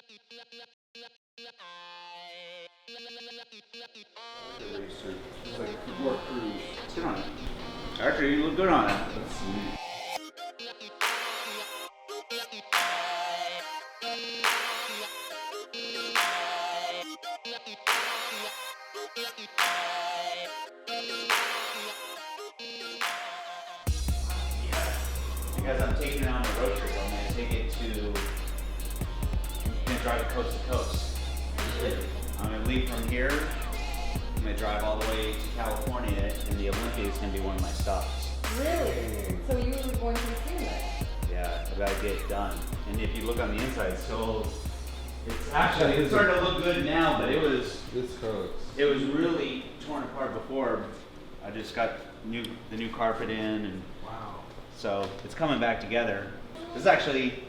It's like more cruise. Sit on it. Actually, you look good on it. That's sweet. Because I'm taking it on a road trip, I'm going to take it to, I'm going to drive it coast to coast. I'm going to leave from here, I'm going to drive all the way to California, and the Olympia is going to be one of my stops. Really? So you were going to the scene then? Yeah, I've got to get it done. And if you look on the inside, so it's actually, it's starting to look good now, but it was really torn apart before. I just got the new carpet in, and Wow. so it's coming back together. It's actually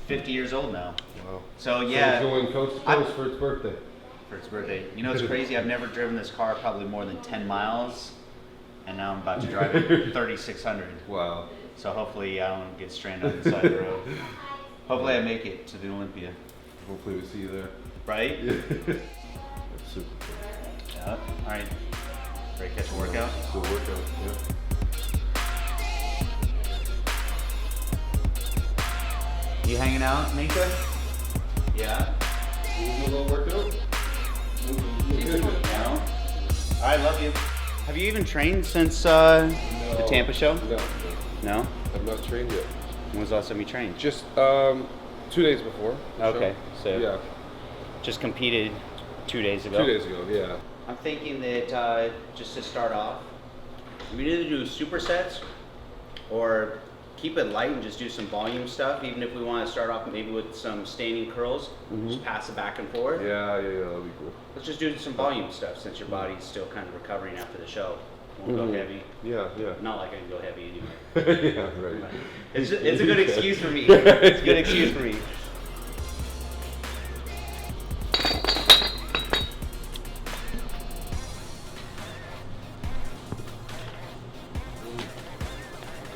50 years old now. Wow. So yeah. So it's going coast to coast for its birthday. For its birthday. You know, it's crazy. I've never driven this car probably more than 10 miles, and now I'm about to drive it 3,600. Wow. So hopefully I don't get stranded on the side of the road. Hopefully I make it to the Olympia. Hopefully we see you there. Right? Yeah. That's super cool. Yeah. All right. Ready to catch a workout? Good workout, yeah. You hanging out, Minka? Yeah. You do a little workout? No. I love you. Have you even trained since the Tampa show? No. No? I've not trained yet. When was the last time you trained? Just 2 days before. the Okay, show. so Yeah. just competed 2 days ago. 2 days ago, yeah. I'm thinking that just to start off, we either do supersets or keep it light and just do some volume stuff. Even if we want to start off maybe with some standing curls, just pass it back and forth. Yeah, that'd be cool. Let's just do some volume stuff since your body's still kind of recovering after the show. Won't go heavy. Yeah. Not like I can go heavy anyway. Yeah, right. It's a good excuse for me. It's a good excuse for me.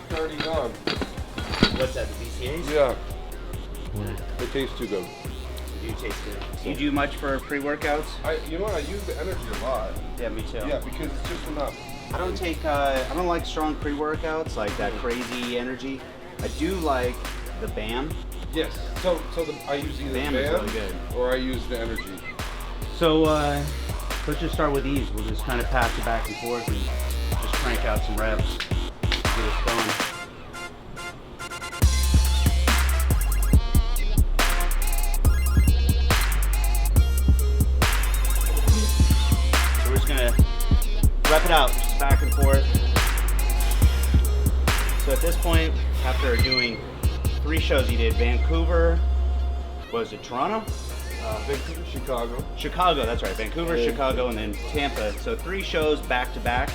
It's already gone. What's that, the BCAs? Yeah. It tastes too good. You taste good. Do you do much for pre-workouts? You know what? I use the energy a lot. Yeah, me too. Yeah, because it's just enough. I don't like strong pre-workouts, like that crazy energy. I do like the BAM. Yes. So I use either BAM BAM is really good. or I use the energy. So let's just start with these. We'll just kind of pass it back and forth and just crank out some reps. Get us going. So we're just gonna rep it out, just back and forth. So at this point, after doing 3 shows, you did Vancouver, was it Toronto? Vancouver, Chicago. Chicago, that's right. Vancouver, Chicago, and then Tampa. So 3 shows back to back.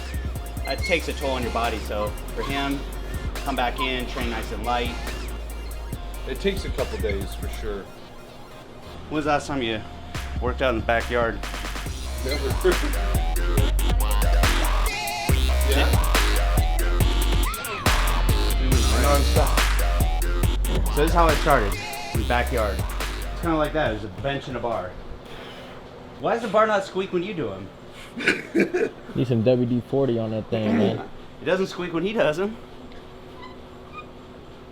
That takes a toll on your body. So for him, come back in, train nice and light. It takes a couple days for sure. When was the last time you worked out in the backyard? Never. Yeah. Non-stop. So this is how I started, in the backyard. It's kind of like that. There's a bench and a bar. Why does the bar not squeak when you do them? Need some WD-40 on that thing, man. It doesn't squeak when he does them.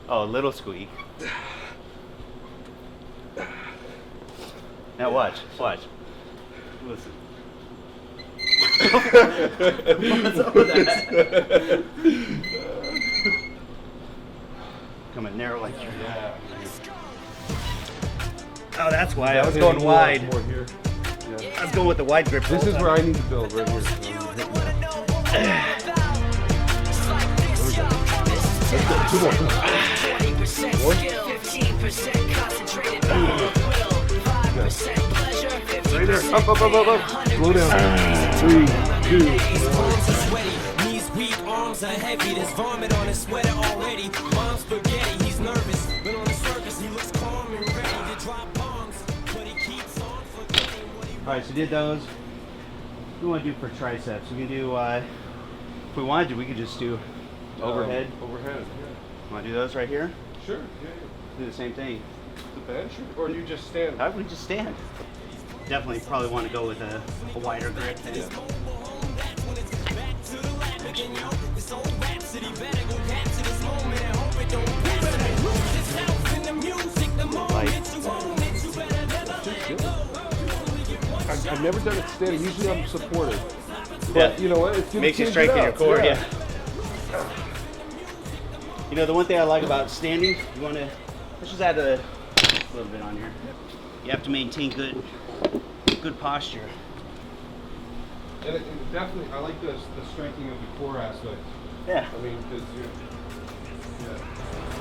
Oh, a little squeak. Now watch. Listen. What's up with that? Coming narrow like you. Yeah. Oh, that's why I was going wide. More here. I was going with the wide grip. This is where I need to build right here. Two more. Right there. Up. Slow down. 3, 2, 1. Knees weak, arms are heavy. There's vomit on his sweater already. Mom's spaghetti, he's nervous. But on the surface, he looks calm and ready to drop bombs. But he keeps on forgetting what he Alright, so did those. What do we want to do for triceps? We can do, if we wanted to, we could just do overhead. Overhead, yeah. Want to do those right here? Sure, yeah. Do the same thing. The bench, or do you just stand? I would just stand. Definitely probably want to go with a wider grip than I've never done it standing. Usually I'm supported. But Yeah. you know what? It's Makes you strengthen your core, yeah. You know, the one thing I like about standing, you want to, let's just add a little bit on here. You have to maintain good posture. And it definitely, I like the strengthening of the core aspect. Yeah. I mean, because you're,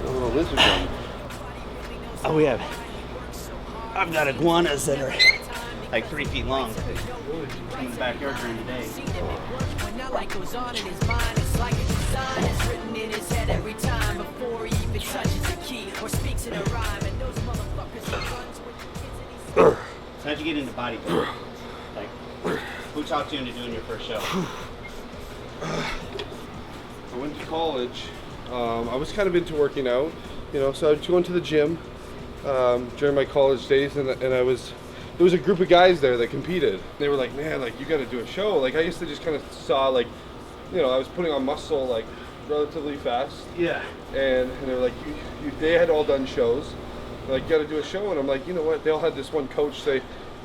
a little lizard gun. Oh, we have. I've got iguanas that are like 3 feet long. Come in the backyard during the day. When that light goes on in his mind, it's like a design is written in his head every time before he even touches a key or speaks in a rhyme. And those motherfuckers who runs with the kids and he's So how'd you get into bodybuilding? Like, who talked you into doing your first show? I went to college. I was kind of into working out, you know, so I was going to the gym during my college days, and there was a group of guys there that competed. They were like, man, like, you got to do a show. Like, I used to just kind of saw, like, you know, I was putting on muscle, like, relatively fast. Yeah. And they were like, they had all done shows. They're like, you got to do a show. And I'm like, you know what? They all had this one coach they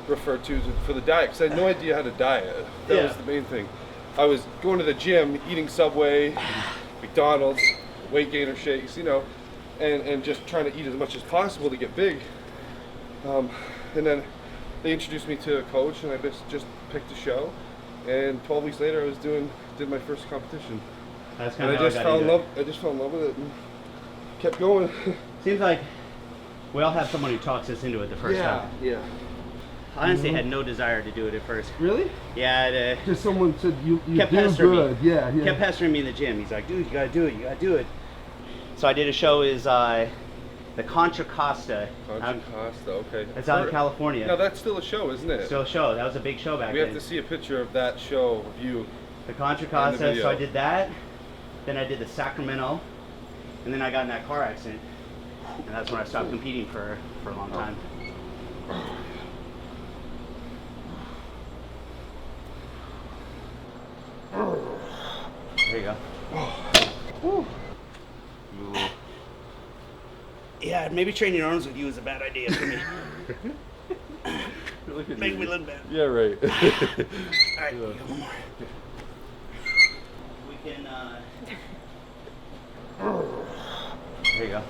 referred to for the diet, because I had no idea how to diet. That was the main thing. I was going to the gym, eating Subway, McDonald's, weight gainer shakes, you know, and just trying to eat as much as possible to get big. And then they introduced me to a coach, and I just picked a show. And 12 weeks later, did my first competition. That's And kind I of how just I fell got in into love. I just fell in love with it and kept going. Seems like we all have someone who talks us into it the first time. Yeah. I honestly had no desire to do it at first. Really? Yeah, Just someone said you kept do pestering good. me. Yeah. Kept pestering me in the gym. He's like, dude, you gotta do it. You gotta do it. So I did a show. Is the Contra Costa. Contra Costa. Okay. It's out in California. No, that's still a show, isn't it? Still a show. That was a big show back We then. have to see a picture of that show of you. The Contra And Costa. the video. So I did that. Then I did the Sacramento, and then I got in that car accident, and that's when I stopped competing for a long time. There you go. Yeah, maybe training arms with you is a bad idea for me. Make me look bad. Yeah, right. All right, you got one more. We can. There you go.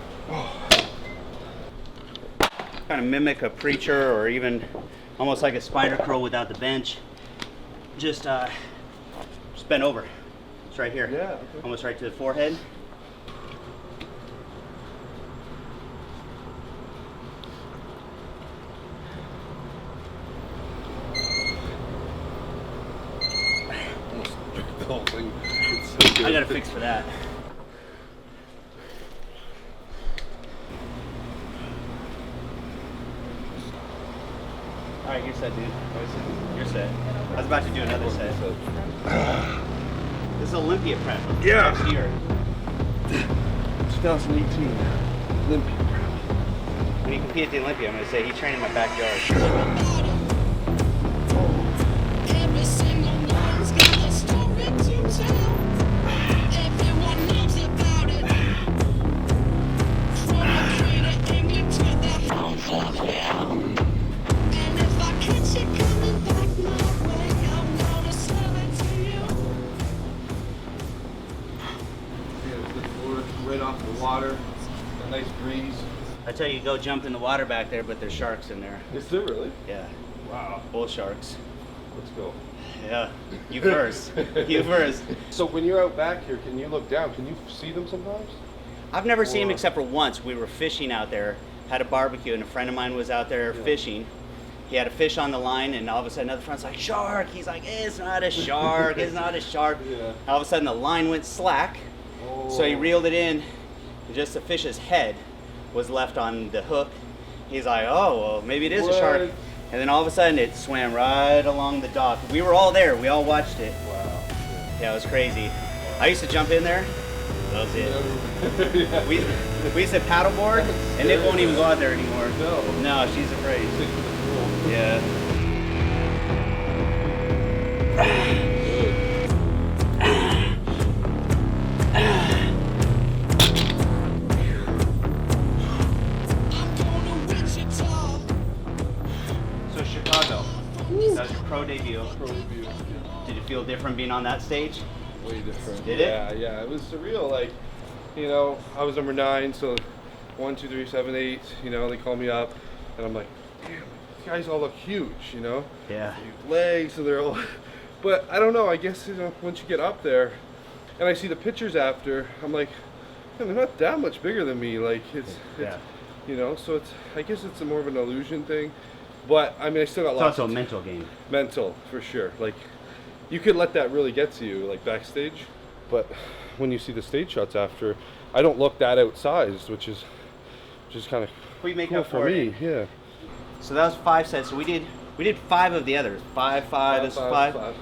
Kind of mimic a preacher, or even almost like a spider curl without the bench. Just bend over. It's right here. Yeah. Okay. Almost right to the forehead. The whole thing. It's so good. I got a fix for that. All right, you're set, dude. You're set. I was about to do another set. This is Olympia prep. Yeah. Next year. 2018 Olympia. When you compete at the Olympia, I'm going to say he trained in my backyard. Every single one's got a story to tell. Everyone knows about it. From the crater England to the house of hell. And if I catch you coming back my way, I'm gonna sell it to you. Yeah, it's good Florida, right off the water. A nice breeze. I tell you, go jump in the water back there, but there's sharks in there. Is there really? Yeah, Wow. bull sharks. Let's go. Yeah, you first. You first. So when you're out back here, can you look down? Can you see them sometimes? I've never seen him Or- except for once. We were fishing out there, had a barbecue, and a friend of mine was out there fishing. He had a fish on the line, and all of a sudden, another friend's like, "Shark!" He's like, "It's not a shark. It's not a shark." Yeah. All of a sudden, the line went slack, so he Oh. reeled it in. And just the fish's head was left on the hook. He's like, "Oh, well, maybe it is a shark." What? And then all of a sudden, it swam right along the dock. We were all there. We all watched it. Wow. Yeah, it was crazy. I used to jump in there, That was it. Yeah. We used to paddleboard, and Nick won't even go out there anymore. No. No, she's afraid. Stick to the pool. Yeah. I'm going to Wichita. So Chicago, that was your pro debut. Pro debut. Yeah. Did it feel different being on that stage? Way different. Did it? Yeah, it was surreal. Like, you know, I was number 9, so 1, 2, 3, 7, 8. You know, they call me up, and I'm like, damn, these guys all look huge. You know, Yeah. huge legs, and they're all. But I don't know. I guess, you know, once you get up there, and I see the pictures after, I'm like, man, they're not that much bigger than me. Like it's Yeah. you know, so it's. I guess it's more of an illusion thing. But I mean, I still got It's lots. also a mental game. Mental, for sure. Like, you could let that really get to you, like backstage. But when you see the stage shots after, I don't look that outsized, which is kind of We make cool up for for me. it. Yeah. So that was 5 sets. So we did 5 of the others. 5, 5. This is 5.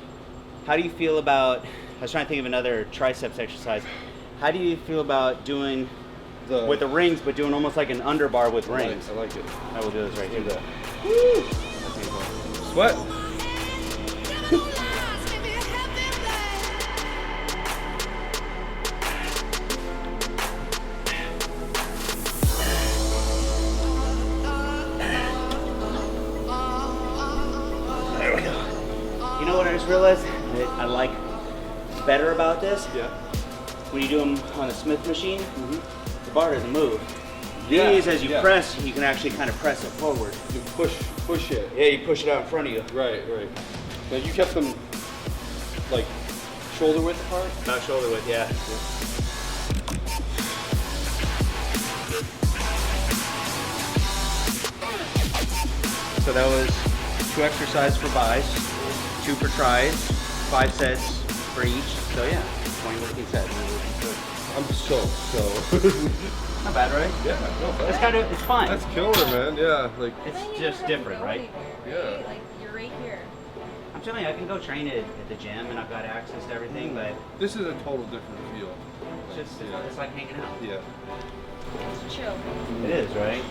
How do you feel about? I was trying to think of another triceps exercise. How do you feel about doing with the rings, but doing almost like an underbar with rings? I like it. I will do this right Do here. that. Woo! That's painful. Sweat. Never no lies, give me a healthy life. There we go. You know what I just realized that I like better about this? Yeah. When you do them on the Smith machine, the bar doesn't move. Yeah, These, as you yeah. press, you can actually kind of press it forward. You push it. Yeah, you push it out in front of you. Right. Now you kept them like shoulder width apart. About shoulder width, yeah. So that was 2 exercises for buys, 2 for tries, 5 sets for each. So yeah, 20 working sets. I'm so. Not bad, right? Yeah. No, It's kind of, it's fine. that's killer, man. Yeah. Like. It's Then you just never have to different, go right? anywhere, Yeah. Like you're right here. I'm telling you, I can go train it at the gym and I've got access to everything, but This is a total different feel. it's just, Yeah. it's like hanging out. Yeah. It's chill. It is, right?